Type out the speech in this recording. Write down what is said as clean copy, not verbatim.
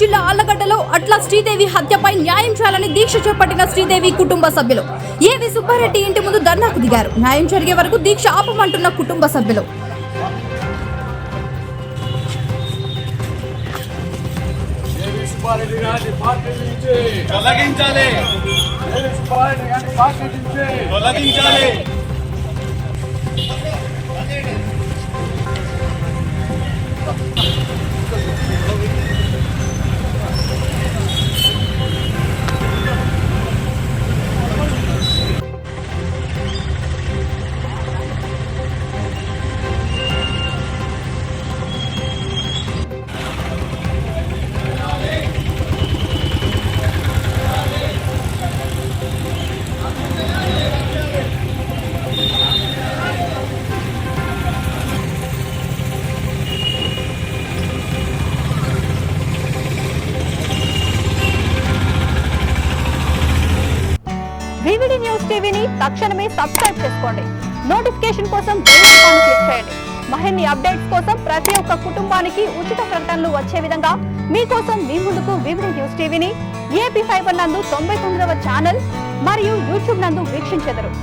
జిల్లా ఆళ్లగడ్డలో అట్లా శ్రీదేవి హత్యపై న్యాయం చేయాలని దీక్ష చేపట్టిన శ్రీదేవి కుటుంబ సభ్యులు ఏవి సుబ్బారెడ్డి ఇంటి ముందు ధర్నాకు దిగారు. న్యాయం జరిగే వరకు దీక్ష ఆపమంటున్న కుటుంబ సభ్యులు. వివిడి న్యూస్ టీవీని తక్షణమే సబ్స్క్రైబ్ చేసుకోండి. నోటిఫికేషన్ కోసం బెల్ ఐకాన్ క్లిక్ చేయండి. మరిన్ని అప్డేట్స్ కోసం ప్రతి ఒక్క కుటుంబానికి ఉచిత ప్రకటనలు వచ్చే విధంగా మీకోసం మీ ముందుకు వివిడి న్యూస్ టీవీని AP ఫైబర్ నందు 99వ ఛానల్ మరియు యూట్యూబ్ నందు వీక్షించెదరు.